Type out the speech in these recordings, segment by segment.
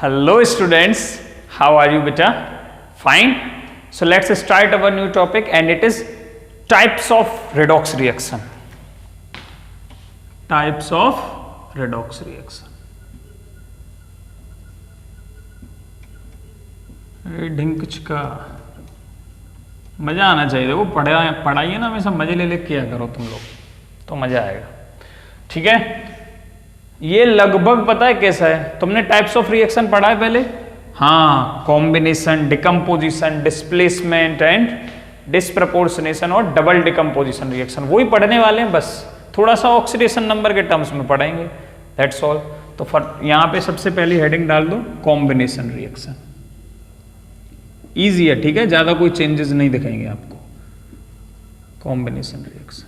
Hello students, how are you beta? Fine. So let's start our new topic and it is types of redox reaction. Types of redox reaction. ढिंकच का मजा आना चाहिए। देखो पढ़ाइए ना, हमेशा मजे ले किया करो तुम लोग, तो मजा आएगा। ठीक है, ये लगभग पता है कैसा है? तुमने टाइप्स ऑफ रिएक्शन पढ़ा है पहले? हाँ, combination, decomposition, displacement and disproportionation और डबल डिकम्पोजिशन रिएक्शन, वही पढ़ने वाले हैं। बस थोड़ा सा ऑक्सीडेशन नंबर के टर्म्स में पढ़ेंगे, दैट्स ऑल। तो यहाँ पे सबसे पहली हेडिंग डाल दो कॉम्बिनेशन रिएक्शन। इजी है, ठीक है, ज्यादा कोई चेंजेस नहीं दिखाएंगे आपको। कॉम्बिनेशन रिएक्शन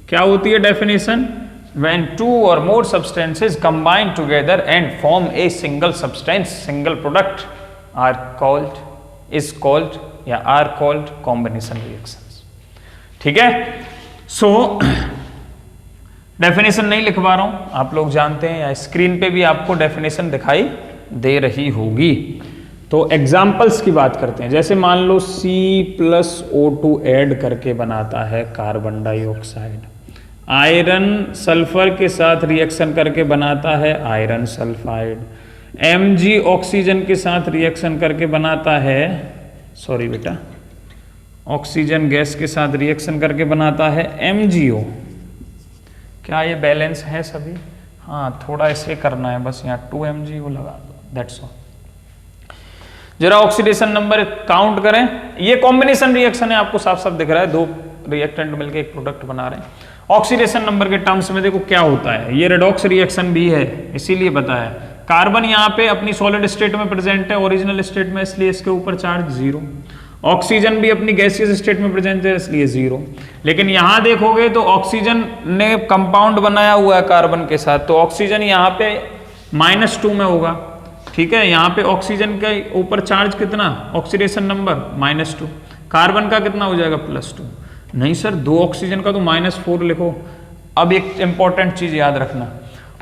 क्या होती है? Definition: when two or more substances combine together and form a single substance, single product are called combination reactions। ठीक है, सो डेफिनेशन नहीं लिखवा रहा हूं, आप लोग जानते हैं, या स्क्रीन पे भी आपको डेफिनेशन दिखाई दे रही होगी। तो एग्जाम्पल्स की बात करते हैं। जैसे मान लो C+O2 ऐड करके बनाता है कार्बन डाइऑक्साइड, आयरन सल्फर के साथ रिएक्शन करके बनाता है आयरन सल्फाइड, Mg ऑक्सीजन के साथ रिएक्शन करके बनाता है, सॉरी बेटा, ऑक्सीजन गैस के साथ रिएक्शन करके बनाता है MgO। क्या ये बैलेंस है सभी? हाँ, थोड़ा ऐसे करना है बस, यहाँ 2MgO लगा दो, दैट्स ऑल। जरा ऑक्सीडेशन नंबर काउंट करें। ये कॉम्बिनेशन रिएक्शन है, आपको साफ साफ दिख रहा है, दो रिएक्टेंट मिलकर एक प्रोडक्ट बना रहे हैं। ऑक्सीडेशन नंबर के टर्म्स में देखो क्या होता है, ये रेडॉक्स रिएक्शन भी है, इसीलिए बताया। कार्बन यहाँ पे अपनी सॉलिड स्टेट में प्रेजेंट है, ओरिजिनल स्टेट में, इसलिए इसके ऊपर चार्ज 0। ऑक्सीजन भी अपनी गैसियस स्टेट में प्रेजेंट है, इसलिए 0। लेकिन यहाँ देखोगे तो ऑक्सीजन ने कंपाउंड बनाया हुआ है कार्बन के साथ, तो ऑक्सीजन यहाँ पे -2 में होगा। ठीक है, यहाँ पे ऑक्सीजन के ऊपर चार्ज कितना, ऑक्सीडेशन नंबर -2, कार्बन का कितना हो जाएगा +2। नहीं सर, 2 ऑक्सीजन का तो -4 लिखो। अब एक इंपॉर्टेंट चीज याद रखना,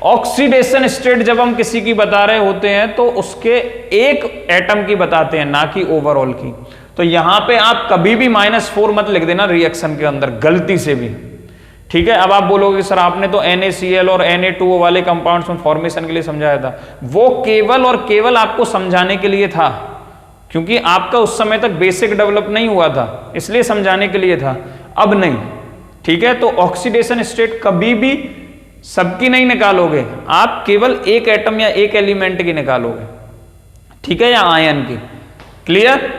ऑक्सीडेशन स्टेट जब हम किसी की बता रहे होते हैं तो उसके एक एटम की बताते हैं, ना कि ओवरऑल की। तो यहां पे आप कभी भी -4 मत लिख देना रिएक्शन के अंदर, गलती से भी। ठीक है, अब आप बोलोगे सर आपने तो NaCl और Na2O वाले कंपाउंड्स में फॉर्मेशन के लिए समझाया था। वो केवल और केवल आपको समझाने के लिए था, क्योंकि आपका उस समय तक बेसिक डेवलप नहीं हुआ था, इसलिए समझाने के लिए था, अब नहीं। ठीक है, तो ऑक्सीडेशन स्टेट कभी भी सबकी नहीं निकालोगे, आप केवल एक एटम या एक एलिमेंट की निकालोगे। ठीक है, या आयन की। क्लियर?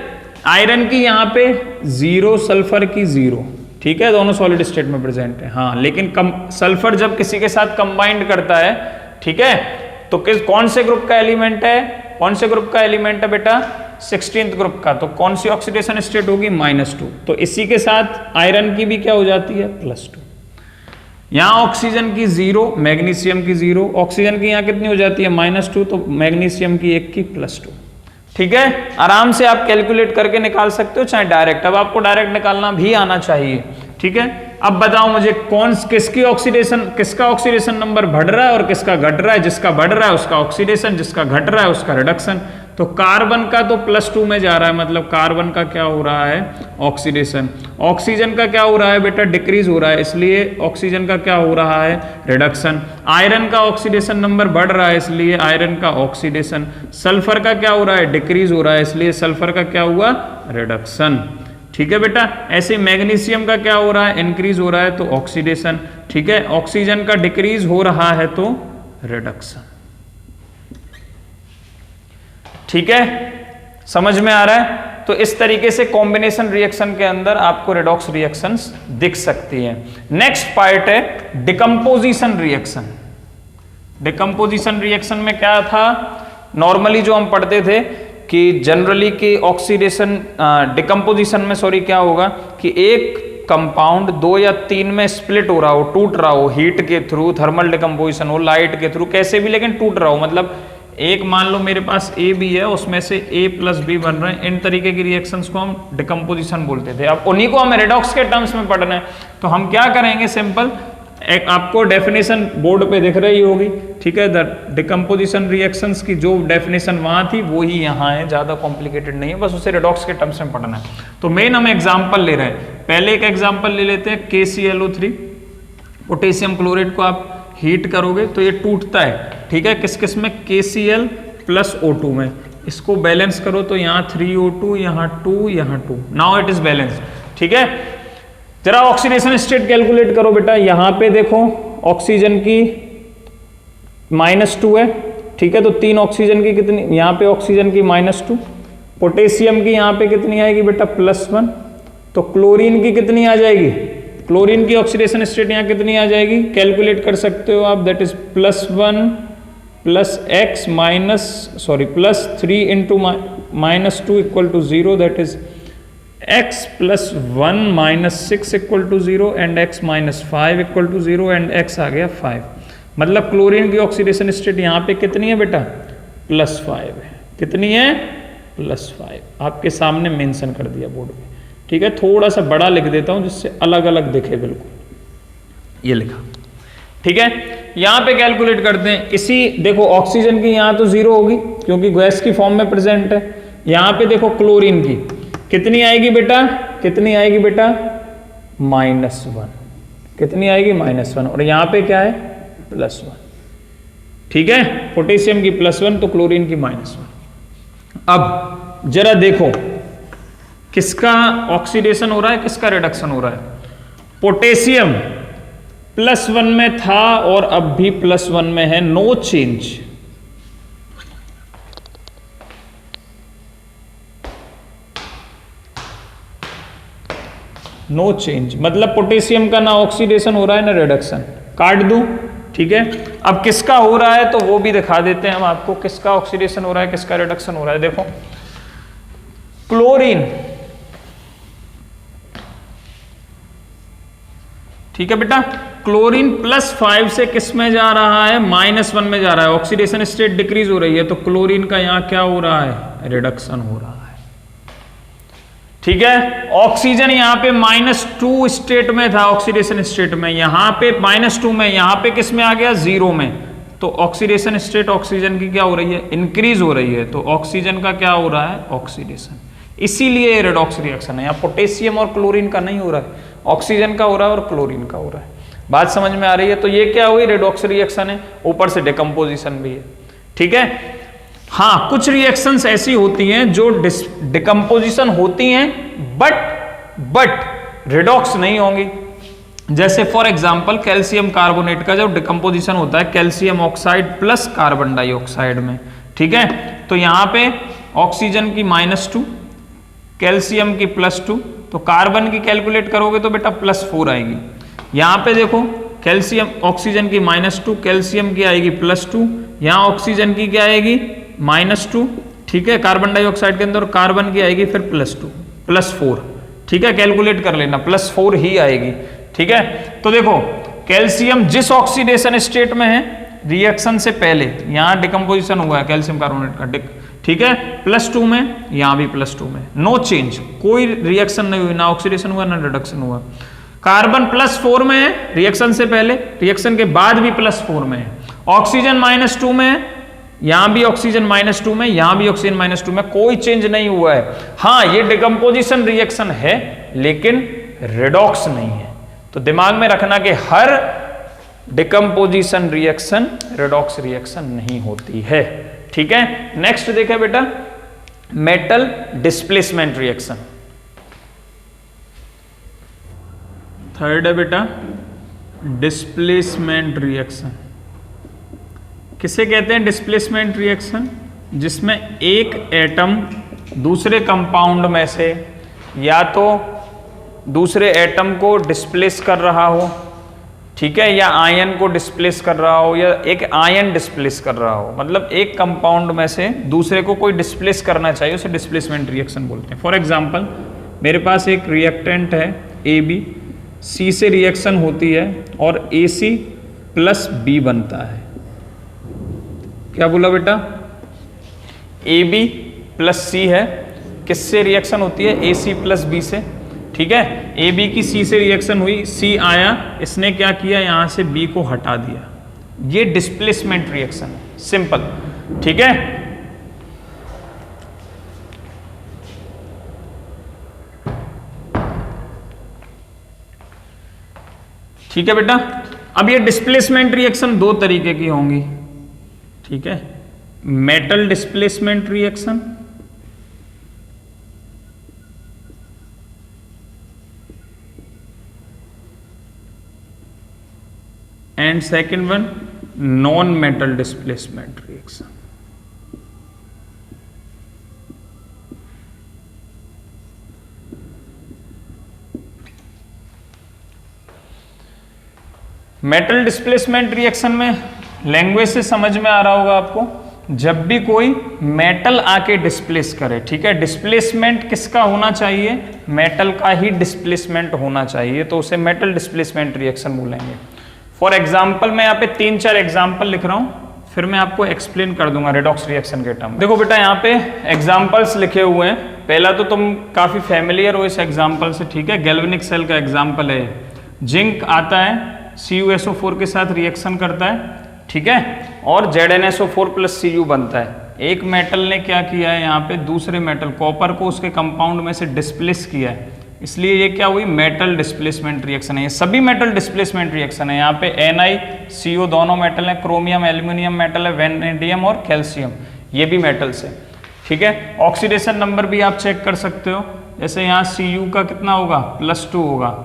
आयरन की यहाँ पे 0, सल्फर की 0। ठीक है, दोनों सॉलिड स्टेट में प्रेजेंट है। हाँ, लेकिन सल्फर जब किसी के साथ कंबाइंड करता है, ठीक है, तो कौन से ग्रुप का एलिमेंट है? कौन से ग्रुप का एलिमेंट है बेटा? 16th ग्रुप का। तो कौन सी ऑक्सीडेशन स्टेट होगी? -2। तो इसी के साथ आयरन की भी क्या हो जाती है? +2। यहां ऑक्सीजन की 0, मैग्नीशियम की 0, ऑक्सीजन की यहां कितनी हो जाती है? -2, तो मैग्नीशियम की 1 की +2। ठीक है, आराम से आप कैलकुलेट करके निकाल सकते हो, चाहे डायरेक्ट। अब आपको डायरेक्ट निकालना भी आना चाहिए। ठीक है, अब बताओ मुझे किसका ऑक्सीडेशन नंबर बढ़ रहा है और किसका घट रहा है? जिसका बढ़ रहा है उसका ऑक्सीडेशन, जिसका घट रहा है उसका रिडक्शन। तो कार्बन का तो +2 में जा रहा है, मतलब कार्बन का क्या हो रहा है? ऑक्सीडेशन। ऑक्सीजन का क्या हो रहा है बेटा? डिक्रीज हो रहा है, इसलिए ऑक्सीजन का क्या हो रहा है? रिडक्शन। आयरन का ऑक्सीडेशन नंबर बढ़ रहा है, इसलिए आयरन का ऑक्सीडेशन। सल्फर का क्या हो रहा है? डिक्रीज हो रहा है, इसलिए सल्फर का क्या हुआ? रिडक्शन। ठीक है बेटा, ऐसे मैग्नीशियम का क्या हो रहा है? इंक्रीज हो रहा है, तो ऑक्सीडेशन। ठीक है, ऑक्सीजन का डिक्रीज हो रहा है तो रिडक्शन। ठीक है, समझ में आ रहा है? तो इस तरीके से कॉम्बिनेशन रिएक्शन के अंदर आपको रेडॉक्स रिएक्शंस दिख सकती हैं। नेक्स्ट पार्ट है डिकम्पोजिशन रिएक्शन। डिकम्पोजिशन रिएक्शन में क्या था? नॉर्मली जो हम पढ़ते थे कि जनरली कि ऑक्सीडेशन डिकम्पोजिशन में क्या होगा कि एक कंपाउंड 2 या 3 में स्प्लिट हो रहा हो, टूट रहा हो, हीट के थ्रू, थर्मल डिकम्पोजिशन हो, लाइट के थ्रू, कैसे भी, लेकिन टूट रहा हो। मतलब एक मान लो मेरे पास A भी है, उसमें से A+B बन रहे हैं, इन तरीके की रिएक्शंस को हम डिकम्पोजिशन बोलते थे। अब उन्हीं को हमें रेडॉक्स के टर्म्स में पढ़ना है, तो हम क्या करेंगे? सिंपल एक आपको डेफिनेशन बोर्ड पे दिख रही होगी, ठीक है। द डिकम्पोजिशन रिएक्शंस की जो डेफिनेशन वहां थी वो ही यहाँ है, ज्यादा कॉम्प्लिकेटेड नहीं है, बस उसे रेडॉक्स के टर्म्स में पढ़ना है। तो मेन हम एग्जाम्पल ले रहे हैं। पहले एक एग्जाम्पल ले लेते हैं, KClO3 पोटेशियम क्लोराइड को आप हीट करोगे तो ये टूटता है, ठीक है। किस किस में? KCl प्लस O2 में। इसको बैलेंस करो तो यहाँ 3O2, यहाँ 2, यहाँ 2, नाउ इट इज बैलेंस, ठीक है। जरा ऑक्सीडेशन स्टेट कैलकुलेट करो बेटा। यहां पे देखो ऑक्सीजन की -2 है, ठीक है। तो 3 ऑक्सीजन की कितनी, यहां पे ऑक्सीजन की -2, पोटेशियम की यहां पे कितनी आएगी बेटा? +1। तो क्लोरीन की कितनी आ जाएगी? क्लोरीन की ऑक्सीडेशन स्टेट यहां कितनी आ जाएगी? कैलकुलेट कर सकते हो आप, that is +1 + x +3 into -2 equal to 0, that is x + 1 - 6 equal to 0 and x - 5 equal to 0 and x आ गया 5। मतलब क्लोरीन की ऑक्सीडेशन स्टेट यहाँ पे कितनी है बेटा? +5 है। कितनी है? +5। आपके सामने मेंशन कर दिया बोर्ड पे, ठीक है। थोड़ा सा बड़ा लिख देता हूँ जिससे अलग अलग दिखे, बिल्कुल ये लिखा, ठीक है। यहाँ पे कैलकुलेट करते हैं। इसी देखो ऑक्सीजन की यहाँ तो 0 होगी क्योंकि गैस की फॉर्म में प्रेजेंट है। यहाँ पे देखो क्लोरीन की कितनी आएगी बेटा? कितनी आएगी बेटा? -1। कितनी आएगी? -1। और यहाँ पे क्या है? +1, ठीक है। पोटेशियम की +1 तो क्लोरीन की -1। अब जरा देखो किसका ऑक्सीडेशन हो रहा है, किसका रिडक्शन हो रहा है। पोटेशियम +1 में था और अब भी +1 में है, नो चेंज। नो चेंज मतलब पोटेशियम का ना ऑक्सीडेशन हो रहा है ना रिडक्शन। काट दूं, ठीक है। अब किसका हो रहा है तो वो भी दिखा देते हैं हम आपको, किसका ऑक्सीडेशन हो रहा है, किसका रिडक्शन हो रहा है। देखो क्लोरीन, ठीक है बेटा। क्लोरीन +5 से किस में जा रहा है? -1 में जा रहा है। ऑक्सीडेशन स्टेट डिक्रीज हो रही है तो क्लोरीन का यहां क्या हो रहा है? रिडक्शन हो रहा है, ठीक है। ऑक्सीजन यहाँ पे -2 स्टेट में था, ऑक्सीडेशन स्टेट में, यहाँ पे -2 में, यहाँ पे किस में आ गया? 0 में। तो ऑक्सीडेशन स्टेट ऑक्सीजन की क्या हो रही है? इंक्रीज हो रही है। तो ऑक्सीजन का क्या हो रहा है? ऑक्सीडेशन। इसीलिए रेडॉक्स रिएक्शन है। यहाँ पोटेशियम और क्लोरीन का नहीं हो रहा है, ऑक्सीजन का हो रहा है और क्लोरीन का हो रहा है। बात समझ में आ रही है? तो ये क्या हुई? रेडॉक्स रिएक्शन है, ऊपर से डिकम्पोजिशन भी है, ठीक है। हाँ, कुछ रिएक्शंस ऐसी होती हैं जो डिकम्पोजिशन होती हैं बट रिडॉक्स नहीं होंगी। जैसे फॉर एग्जांपल कैल्शियम कार्बोनेट का जब डिकम्पोजिशन होता है calcium oxide plus carbon dioxide में, ठीक है। तो यहां पे ऑक्सीजन की -2, कैल्शियम की +2, तो कार्बन की कैलकुलेट करोगे तो बेटा +4 आएगी। यहां पे देखो कैल्शियम ऑक्सीजन की -2, कैल्शियम की आएगी +2, यहां ऑक्सीजन की क्या आएगी? -2, ठीक है, कार्बन डाइऑक्साइड के अंदर। कार्बन की आएगी फिर +2, +4, ठीक है। कैलकुलेट कर लेना, +4 ही आएगी, ठीक है। तो देखो कैल्शियम जिस ऑक्सीडेशन स्टेट में है रिएक्शन से पहले, यहां डिकम्पोजिशन हुआ है कैल्शियम कार्बोनेट का, ठीक है, +2 में, यहां भी +2 में, नो चेंज, कोई रिएक्शन नहीं हुई, ना ऑक्सीडेशन हुआ ना रिडक्शन हुआ। कार्बन +4 में है रिएक्शन से पहले, रिएक्शन के बाद भी +4 में है। ऑक्सीजन -2 में है, यहां भी ऑक्सीजन -2 में, यहां भी ऑक्सीजन -2 में, कोई चेंज नहीं हुआ है। हाँ, ये डिकम्पोजिशन रिएक्शन है लेकिन रिडॉक्स नहीं है। तो दिमाग में रखना कि हर डिकम्पोजिशन रिएक्शन रिडॉक्स रिएक्शन नहीं होती है, ठीक है। नेक्स्ट देखें बेटा, मेटल डिस्प्लेसमेंट रिएक्शन। थर्ड है बेटा डिस्प्लेसमेंट रिएक्शन। किसे कहते हैं डिस्प्लेसमेंट रिएक्शन? जिसमें एक एटम दूसरे कंपाउंड में से या तो दूसरे एटम को डिस्प्लेस कर रहा हो, ठीक है, या आयन को डिस्प्लेस कर रहा हो, या एक आयन डिस्प्लेस कर रहा हो। मतलब एक कंपाउंड में से दूसरे को कोई डिस्प्लेस करना चाहिए, उसे डिस्प्लेसमेंट रिएक्शन बोलते हैं। फॉर एग्जांपल मेरे पास एक रिएक्टेंट है AB, C से रिएक्शन होती है और AC + B बनता है। क्या बोला बेटा? AB + C है, किससे रिएक्शन होती है? AC + B से। ठीक है, ए बी की सी से रिएक्शन हुई, सी आया, इसने क्या किया, यहां से बी को हटा दिया, ये डिस्प्लेसमेंट रिएक्शन है, सिंपल। ठीक है, ठीक है बेटा। अब ये डिस्प्लेसमेंट रिएक्शन दो तरीके की होंगी, ठीक है, metal displacement reaction and second one non metal displacement reaction. Metal displacement reaction में लैंग्वेज से समझ में आ रहा होगा आपको, जब भी कोई मेटल आके डिस्प्लेस करे, ठीक है, डिस्प्लेसमेंट किसका होना चाहिए, मेटल का ही डिस्प्लेसमेंट होना चाहिए, तो उसे मेटल डिस्प्लेसमेंट रिएक्शन बोलेंगे। फॉर एग्जाम्पल मैं यहाँ पे 3-4 एग्जाम्पल लिख रहा हूँ, फिर मैं आपको एक्सप्लेन कर दूंगा रेडॉक्स रिएक्शन के टर्म। देखो बेटा यहाँ पे एग्जाम्पल्स लिखे हुए हैं, पहला तो तुम काफी फेमिलियर हो इस एग्जाम्पल से, ठीक है, गैल्वेनिक सेल का एग्जाम्पल है, जिंक आता है CuSO4 के साथ रिएक्शन करता है, ठीक है, और ZnSO4 + Cu बनता है। एक मेटल ने क्या किया है, यहाँ पे दूसरे मेटल कॉपर को उसके कंपाउंड में से डिस्प्लेस किया है, इसलिए ये क्या हुई, मेटल डिस्प्लेसमेंट रिएक्शन है। ये सभी मेटल डिस्प्लेसमेंट रिएक्शन है। यहाँ पे NiCO दोनों मेटल है, क्रोमियम एल्यूमिनियम मेटल है, वेनेडियम और कैल्शियम ये भी मेटल्स है, ठीक है। ऑक्सीडेशन नंबर भी आप चेक कर सकते हो, जैसे यहाँ Cu का कितना होगा, +2 होगा,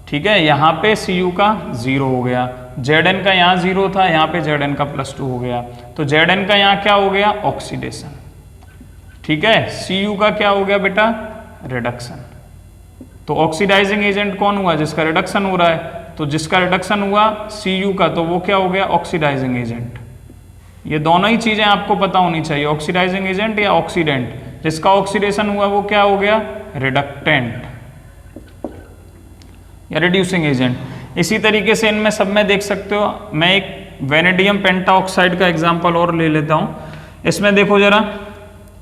ठीक है, यहाँ पे Cu का 0 हो गया, Zn का यहाँ 0 था, यहाँ पे Zn का +2 हो गया, तो Zn का यहाँ क्या हो गया, ऑक्सीडेशन, ठीक है। Cu का क्या हो गया बेटा, रिडक्शन। तो ऑक्सीडाइजिंग एजेंट कौन हुआ, जिसका रिडक्शन हो रहा है, तो जिसका रिडक्शन हुआ Cu का, तो वो क्या हो गया, ऑक्सीडाइजिंग एजेंट। ये दोनों ही चीजें आपको पता होनी चाहिए, ऑक्सीडाइजिंग एजेंट या ऑक्सीडेंट। जिसका ऑक्सीडेशन हुआ वो क्या हो गया, रिडक्टेंट या रिड्यूसिंग एजेंट। इसी तरीके से इनमें सब में देख सकते हो। मैं एक वेनेडियम पेंटाऑक्साइड का एग्जांपल और ले लेता हूँ। इसमें देखो जरा,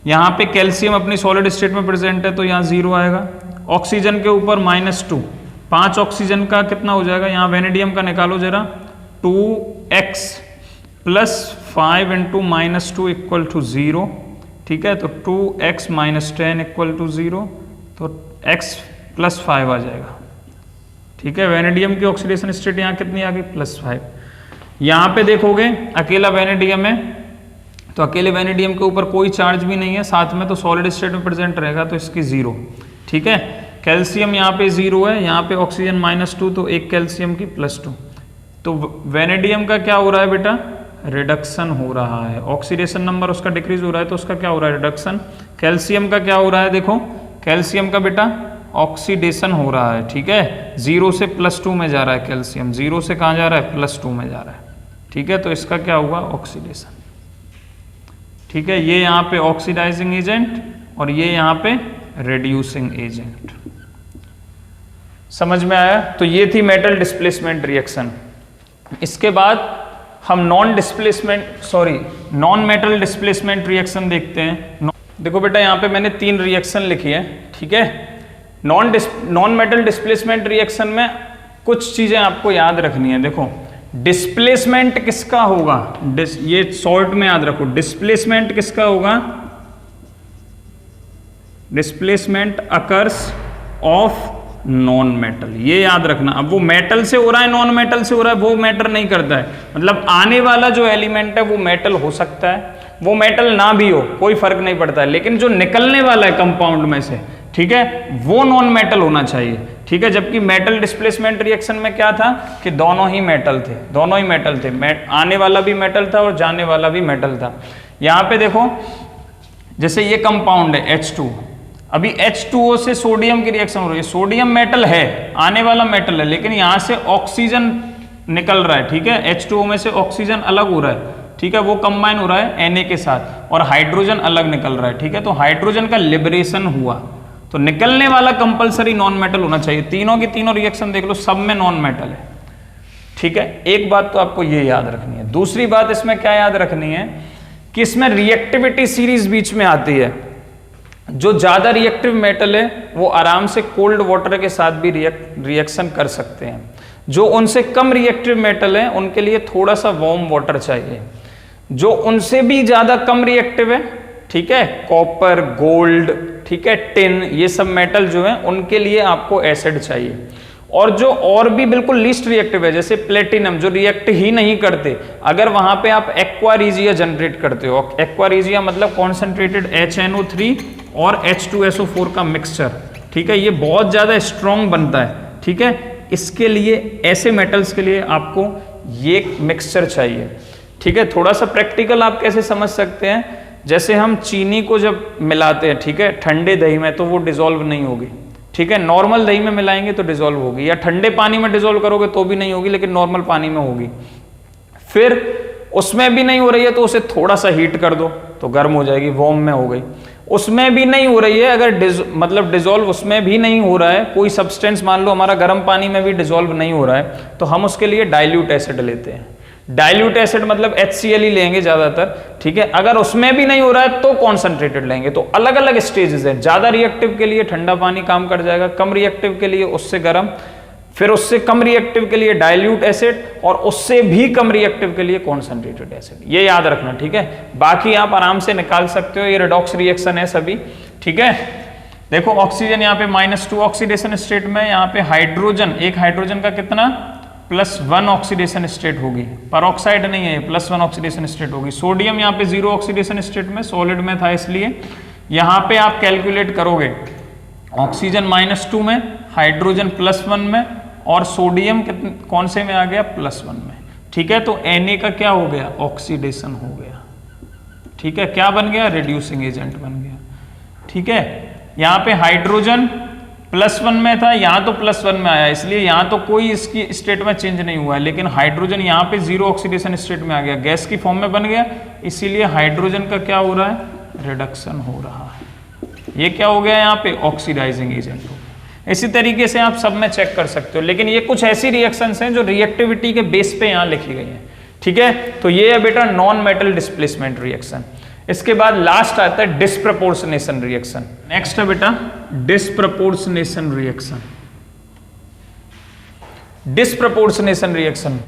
यहाँ पे कैल्शियम अपनी सॉलिड स्टेट में प्रेजेंट है, तो यहाँ 0 आएगा, ऑक्सीजन के ऊपर -2, 5 ऑक्सीजन का कितना हो जाएगा, यहाँ वेनेडियम का निकालो जरा, 2x + 5 × -2 = 0, ठीक है, तो 2x - 10 = 0, तो x + 5 आ जाएगा, ठीक है। वेनेडियम की ऑक्सीडेशन स्टेट यहाँ कितनी आ गई, +5। यहाँ पे देखोगे अकेला वेनेडियम है, तो अकेले वेनेडियम के ऊपर कोई चार्ज भी नहीं है, साथ में तो सॉलिड स्टेट में प्रेजेंट रहेगा, तो इसकी 0, ठीक है। कैल्शियम यहाँ पे 0 है, यहाँ पे ऑक्सीजन -2, तो एक कैल्शियम की +2, तो वेनेडियम का क्या हो रहा है बेटा, रिडक्शन हो रहा है, ऑक्सीडेशन नंबर उसका डिक्रीज हो रहा है, तो उसका क्या हो रहा है, रिडक्शन। कैल्शियम का क्या हो रहा है, देखो कैल्शियम का बेटा ऑक्सीडेशन हो रहा है, ठीक है, 0 से +2 में जा रहा है कैल्शियम, 0 से कहाँ जा रहा है, +2 में जा रहा है, ठीक है, तो इसका क्या हुआ, ऑक्सीडेशन, ठीक है। ये यहाँ पे ऑक्सीडाइजिंग एजेंट और ये यहाँ पे रिड्यूसिंग एजेंट, समझ में आया। तो ये थी मेटल डिस्प्लेसमेंट रिएक्शन। इसके बाद हम नॉन मेटल डिस्प्लेसमेंट रिएक्शन देखते हैं। देखो बेटा यहाँ पे मैंने 3 रिएक्शन लिखी है, ठीक है। नॉन मेटल डिस्प्लेसमेंट रिएक्शन में कुछ चीजें आपको याद रखनी है। देखो डिस्प्लेसमेंट किसका होगा, ये शॉर्ट में याद रखो, डिस्प्लेसमेंट किसका होगा, displacement occurs of non metal, ये याद रखना। अब वो मेटल से हो रहा है, नॉन मेटल से हो रहा है, वो मैटर नहीं करता है। मतलब आने वाला जो एलिमेंट है वो मेटल हो सकता है, वो मेटल ना भी हो, कोई फर्क नहीं पड़ता है, लेकिन जो निकलने वाला है कंपाउंड में से, ठीक है, वो नॉन मेटल होना चाहिए, ठीक है। जबकि मेटल डिस्प्लेसमेंट रिएक्शन में क्या था कि दोनों ही मेटल थे, दोनों ही मेटल थे, आने वाला भी मेटल था और जाने वाला भी मेटल था। यहां पे देखो जैसे ये कंपाउंड है H2, अभी H2O से सोडियम की रिएक्शन हो रही है, सोडियम मेटल है, आने वाला मेटल है, लेकिन यहां से ऑक्सीजन निकल रहा है, ठीक है, H2O में से ऑक्सीजन अलग हो रहा है, ठीक है, वो कंबाइन हो रहा है Na के साथ, और हाइड्रोजन अलग निकल रहा है, ठीक है, तो हाइड्रोजन का लिबरेशन हुआ, तो निकलने वाला कंपलसरी नॉन मेटल होना चाहिए। तीनों की तीनों रिएक्शन देख लो, सब में नॉन मेटल है, ठीक है। एक बात तो आपको ये याद रखनी है। दूसरी बात इसमें क्या याद रखनी है कि इसमें रिएक्टिविटी सीरीज बीच में आती है। जो ज़्यादा रिएक्टिव मेटल है वो आराम से कोल्ड वाटर के साथ भी रिएक्शन कर सकते हैं। जो उनसे कम रिएक्टिव मेटल है उनके लिए थोड़ा सा वार्म वाटर चाहिए। जो उनसे भी ज़्यादा कम रिएक्टिव है, ठीक है, कॉपर, गोल्ड, ठीक है, टिन, ये सब मेटल जो है उनके लिए आपको एसिड चाहिए। और जो और भी बिल्कुल लीस्ट रिएक्टिव है जैसे प्लेटिनम, जो रिएक्ट ही नहीं करते, अगर वहां पे आप एक्वारिजिया जनरेट करते हो, एक्वारिजिया मतलब कॉन्सेंट्रेटेड HNO3 और H2SO4 का मिक्सचर, ठीक है, ये बहुत ज्यादा स्ट्रॉन्ग बनता है, ठीक है, इसके लिए ऐसे मेटल्स के लिए आपको ये मिक्सचर चाहिए, ठीक है। थोड़ा सा प्रैक्टिकल आप कैसे समझ सकते हैं, जैसे हम चीनी को जब मिलाते हैं, ठीक है, ठंडे दही में, तो वो डिसॉल्व नहीं होगी, ठीक है, नॉर्मल दही में मिलाएंगे तो डिसॉल्व होगी, या ठंडे पानी में डिसॉल्व करोगे तो भी नहीं होगी, लेकिन नॉर्मल पानी में होगी। फिर उसमें भी नहीं हो रही है तो उसे थोड़ा सा हीट कर दो तो गर्म हो जाएगी, वार्म में हो गई। उसमें भी नहीं हो रही है, अगर मतलब डिसॉल्व उसमें भी नहीं हो रहा है, कोई सब्सटेंस मान लो हमारा गर्म पानी में भी डिसॉल्व नहीं हो रहा है, तो हम उसके लिए डाइल्यूट एसिड लेते हैं। डाइल्यूट एसिड मतलब HCl ही लेंगे ज्यादातर, ठीक है। अगर उसमें भी नहीं हो रहा है तो कॉन्सेंट्रेटेड लेंगे। तो अलग अलग स्टेजेस है, ज्यादा रिएक्टिव के लिए ठंडा पानी काम कर जाएगा, कम रिएक्टिव के लिए उससे गर्म, फिर उससे कम रिएक्टिव के लिए डाइल्यूट एसिड, और उससे भी कम रिएक्टिव के लिए कॉन्सेंट्रेटेड एसिड। ये याद रखना, ठीक है। बाकी आप आराम से निकाल सकते हो, ये रेडॉक्स रिएक्शन है सभी, ठीक है। देखो ऑक्सीजन यहाँ पे -2 ऑक्सीडेशन स्टेट में, यहाँ पे हाइड्रोजन, एक हाइड्रोजन का कितना +1 ऑक्सीडेशन स्टेट होगी, पेरोक्साइड नहीं है, +1 ऑक्सीडेशन स्टेट होगी। सोडियम यहाँ पे 0 ऑक्सीडेशन स्टेट में, सॉलिड में था, इसलिए यहाँ पे आप कैलकुलेट करोगे ऑक्सीजन -2 में, हाइड्रोजन +1 में, और सोडियम कौन से में आ गया, +1 में, ठीक है। तो Na का क्या हो गया, ऑक्सीडेशन हो गया, ठीक है, क्या बन गया, रिड्यूसिंग एजेंट बन गया, ठीक है। यहाँ पे हाइड्रोजन +1 में था, यहाँ तो +1 में आया, इसलिए यहाँ तो कोई इसकी स्टेट में चेंज नहीं हुआ है, लेकिन हाइड्रोजन यहाँ पे 0 ऑक्सीडेशन स्टेट में आ गया, गैस की फॉर्म में बन गया, इसीलिए हाइड्रोजन का क्या हो रहा है, रिडक्शन हो रहा है। ये क्या हो गया, यहाँ पे ऑक्सीडाइजिंग एजेंट हो गया। इसी तरीके से आप सब में चेक कर सकते हो, लेकिन ये कुछ ऐसी रिएक्शंस हैं जो रिएक्टिविटी के बेस पे यहाँ लिखी गई हैं, ठीक है। तो ये है बेटा नॉन मेटल डिस्प्लेसमेंट रिएक्शन। इसके बाद लास्ट आता है डिस्प्रपोर्शनेशन रिएक्शन। नेक्स्ट है बेटा डिस्प्रपोर्शनेशन रिएक्शन। डिस्प्रपोर्शनेशन रिएक्शन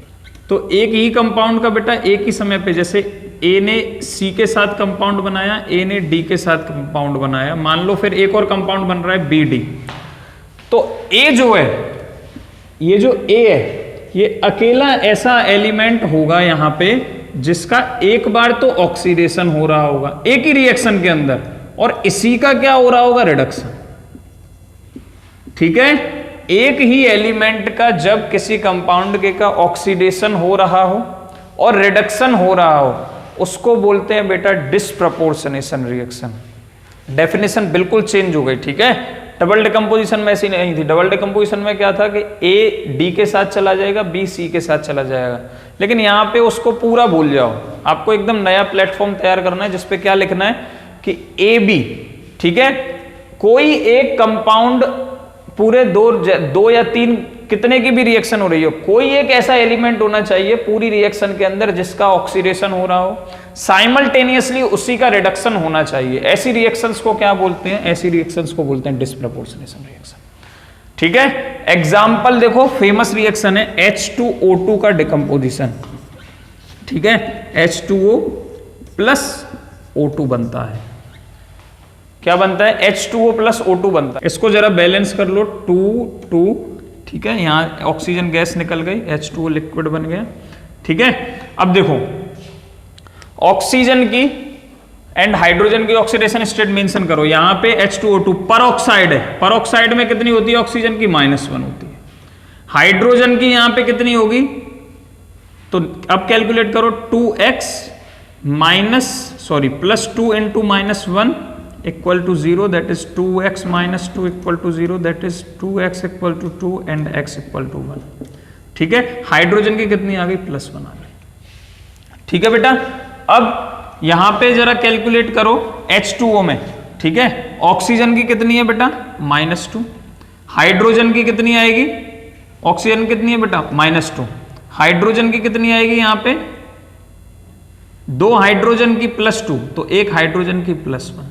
तो एक ही कंपाउंड का बेटा एक ही समय पे, जैसे ए ने सी के साथ कंपाउंड बनाया, ए ने डी के साथ कंपाउंड बनाया, मान लो फिर एक और कंपाउंड बन रहा है बी डी। तो ए जो है, ये जो ए है, ये अकेला ऐसा एलिमेंट होगा यहां पे जिसका एक बार तो ऑक्सीडेशन हो रहा होगा एक ही रिएक्शन के अंदर, और इसी का क्या हो रहा होगा, रिडक्शन, ठीक है। एक ही एलिमेंट का जब किसी कंपाउंड के का ऑक्सीडेशन हो रहा हो और रिडक्शन हो रहा हो, उसको बोलते हैं बेटा डिस्प्रपोर्शनेशन रिएक्शन। डेफिनेशन बिल्कुल चेंज हो गई, ठीक है। डबल डिकम्पोजिशन में ऐसी नहीं थी। डबल डिकम्पोजिशन में क्या था कि ए डी के साथ चला जाएगा, बी सी के साथ चला जाएगा, लेकिन यहाँ पे उसको पूरा भूल जाओ। आपको एकदम नया प्लेटफॉर्म तैयार करना है जिसपे क्या लिखना है कि ए बी, ठीक है, कोई एक कंपाउंड पूरे दो या तीन कितने की भी रिएक्शन हो रही हो, कोई एक ऐसा एलिमेंट होना चाहिए पूरी रिएक्शन के अंदर जिसका ऑक्सीडेशन हो रहा हो, साइमल्टेनियसली उसी का रिडक्शन होना चाहिए। ऐसी रिएक्शंस को क्या बोलते हैं, ऐसी रिएक्शंस को बोलते हैं डिस्प्रपोर्शनेशन रिएक्शन, ठीक है। एग्जाम्पल देखो, फेमस रिएक्शन है H2O2 का डिकम्पोजिशन, ठीक है, H2O + O2 बनता है। क्या बनता है, H2O + O2 बनता है। इसको जरा बैलेंस कर लो, 2 ठीक है, यहां ऑक्सीजन गैस निकल गई, H2O लिक्विड बन गया, ठीक है। अब देखो ऑक्सीजन की एंड हाइड्रोजन की ऑक्सीडेशन स्टेट मेंशन करो। यहां पे H2O2 परऑक्साइड है, परऑक्साइड में कितनी होती है ऑक्सीजन की, -1 होती है। हाइड्रोजन की यहां पे कितनी होगी, तो अब कैलकुलेट करो, +2 × -1 = 0, that is 2x - 2 = 0, that is 2x = 2 and x = 1, ठीक है। हाइड्रोजन की कितनी आ गई, +1 आ गई, ठीक है बेटा। अब यहां पे जरा कैलकुलेट करो H2O में, ठीक है, ऑक्सीजन की कितनी है बेटा, -2, हाइड्रोजन की कितनी आएगी, ऑक्सीजन कितनी है बेटा, -2, हाइड्रोजन की कितनी आएगी, यहां पे 2 हाइड्रोजन की +2, तो 1 हाइड्रोजन की +1।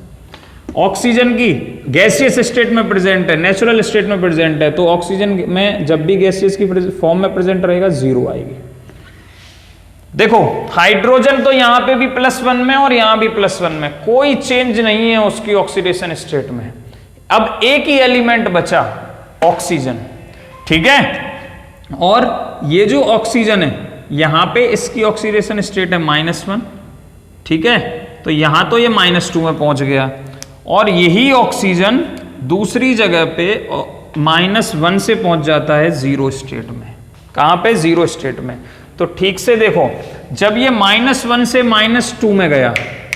ऑक्सीजन की गैसियस स्टेट में प्रेजेंट है, नेचुरल स्टेट में प्रेजेंट है, तो ऑक्सीजन में जब भी गैसियस की फॉर्म में प्रेजेंट रहेगा 0 आएगी। देखो हाइड्रोजन तो यहां पे भी +1 में और यहां भी +1 में, कोई चेंज नहीं है उसकी ऑक्सीडेशन स्टेट में। अब एक ही एलिमेंट बचा ऑक्सीजन, ठीक है, और ये जो ऑक्सीजन है यहां पे इसकी ऑक्सीडेशन स्टेट है -1, ठीक है, तो यहां तो ये -2 में पहुंच गया, और यही ऑक्सीजन दूसरी जगह पे -1 से पहुंच जाता है 0 स्टेट में। कहां पे? 0 स्टेट में। तो ठीक से देखो, जब ये -1 से -2 में गया,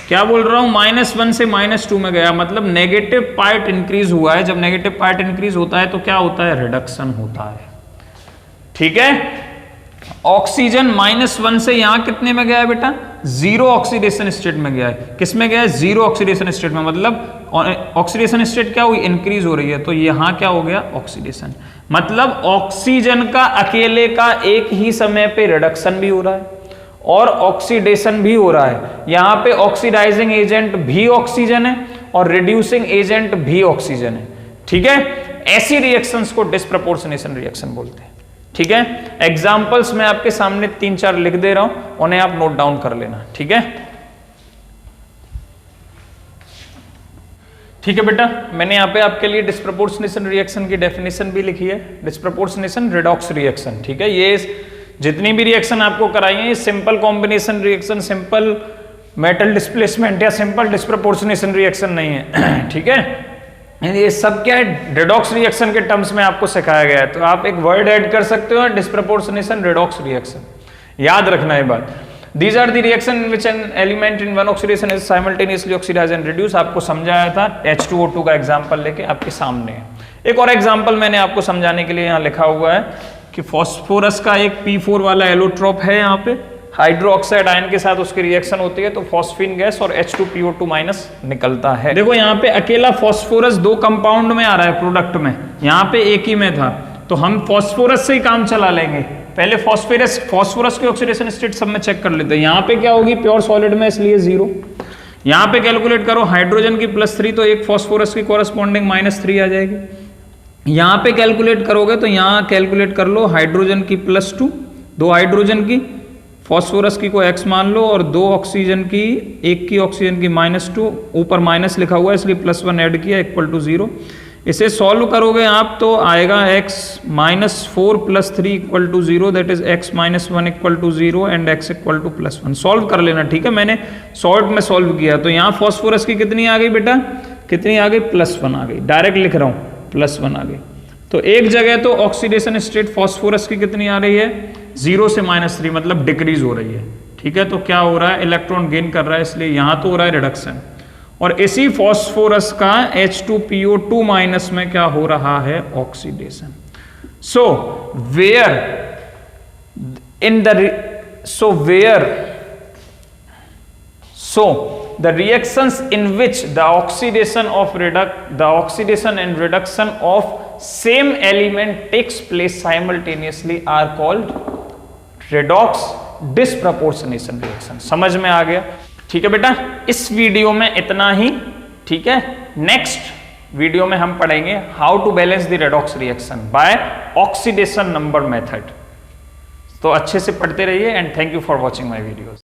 क्या बोल रहा हूं, -1 से -2 में गया, मतलब नेगेटिव पार्ट इंक्रीज हुआ है। जब नेगेटिव पार्ट इंक्रीज होता है तो क्या होता है? रिडक्शन होता है, ठीक है। ऑक्सीजन -1 से यहां कितने में गया है बेटा? 0 ऑक्सीडेशन स्टेट में गया है। किस में गया है? 0 ऑक्सीडेशन स्टेट में, मतलब ऑक्सीडेशन स्टेट क्या हुई? इंक्रीज हो रही है, तो यहां क्या हो गया? ऑक्सीडेशन। मतलब ऑक्सीजन का अकेले का एक ही समय पे रिडक्शन भी हो रहा है और ऑक्सीडेशन भी हो रहा है। यहां पे ऑक्सीडाइजिंग एजेंट भी ऑक्सीजन है और रिड्यूसिंग एजेंट भी ऑक्सीजन है, ठीक है। ऐसी रिएक्शंस को डिस्प्रपोर्शनेशन रिएक्शन बोलते हैं, ठीक है। एग्जाम्पल्स मैं आपके सामने 3-4 लिख दे रहा हूं, उन्हें आप नोट डाउन कर लेना, ठीक है। ठीक है बेटा, मैंने यहाँ पे आपके लिए डिस्प्रपोर्शनेशन रिएक्शन की डेफिनेशन भी लिखी है, डिस्प्रपोर्शनेशन रिडॉक्स रिएक्शन, ठीक है। ये जितनी भी रिएक्शन आपको कराई है, ये simple combination reaction, simple metal displacement या सिंपल डिस्प्रपोर्शनेशन रिएक्शन नहीं है, ठीक है। ये सब क्या है? रिडॉक्स रिएक्शन के टर्म्स में आपको सिखाया गया है, तो आप एक वर्ड ऐड कर सकते हो, डिस्प्रपोर्शनेशन रिडॉक्स रिएक्शन, याद रखना है बात। These are the reaction in which an element in one oxidation is simultaneously oxidized and reduced। आपको समझाया था H2O2 का एग्जाम्पल लेके आपके सामने है। एक और एग्जाम्पल मैंने आपको समझाने के लिए यहाँ लिखा हुआ है कि फॉस्फोरस का एक P4 वाला एलोट्रोप है, यहाँ पे हाइड्रोक्साइड आयन के साथ उसकी रिएक्शन होती है तो फॉस्फीन गैस और H2PO2- निकलता है। देखो यहाँ पे अकेला फॉस्फोरस 2 कंपाउंड में आ रहा है प्रोडक्ट में, यहाँ पे एक ही में था, तो हम फॉस्फोरस से ही काम चला लेंगे। पहले फॉस्फोरस की ऑक्सीडेशन स्टेट सब में चेक कर लेते हैं। यहाँ पे क्या होगी? प्योर सॉलिड में, इसलिए 0। यहाँ पे कैलकुलेट करो, हाइड्रोजन की +3 तो एक फॉस्फोरस की कॉरस्पॉन्डिंग -3 आ जाएगी। यहाँ पे कैलकुलेट करोगे तो यहाँ कैलकुलेट कर लो हाइड्रोजन की +2, 2 हाइड्रोजन की, फॉस्फोरस की को x मान लो, और 2 ऑक्सीजन की, एक की ऑक्सीजन की -2, ऊपर माइनस लिखा हुआ है इसलिए +1 ऐड किया, = 0। इसे सॉल्व करोगे आप तो आएगा x -4 + 3 = 0, that is x -1 = 0 and x = +1। Solve कर लेना, ठीक है। मैंने शॉर्ट में सॉल्व किया, तो यहाँ फॉस्फोरस की कितनी आ गई बेटा? कितनी आ गई? +1 आ गई। डायरेक्ट लिख रहा हूँ, +1 आ गई। तो एक जगह तो ऑक्सीडेशन स्टेट फॉस्फोरस की कितनी आ रही है? 0 से -3, मतलब डिक्रीज हो रही है, ठीक है। तो क्या हो रहा है? इलेक्ट्रॉन गेन कर रहा है, इसलिए यहाँ तो हो रहा है रिडक्शन। और इसी फॉस्फोरस का H2PO2- में क्या हो रहा है? Oxidation. So where the reactions in which the oxidation and reduction of same element takes place simultaneously are called redox disproportionation reaction। समझ में आ गया? ठीक है बेटा, इस वीडियो में इतना ही, ठीक है। नेक्स्ट वीडियो में हम पढ़ेंगे how to balance the redox reaction by oxidation number method. तो अच्छे से पढ़ते रहिए and thank you for watching my videos.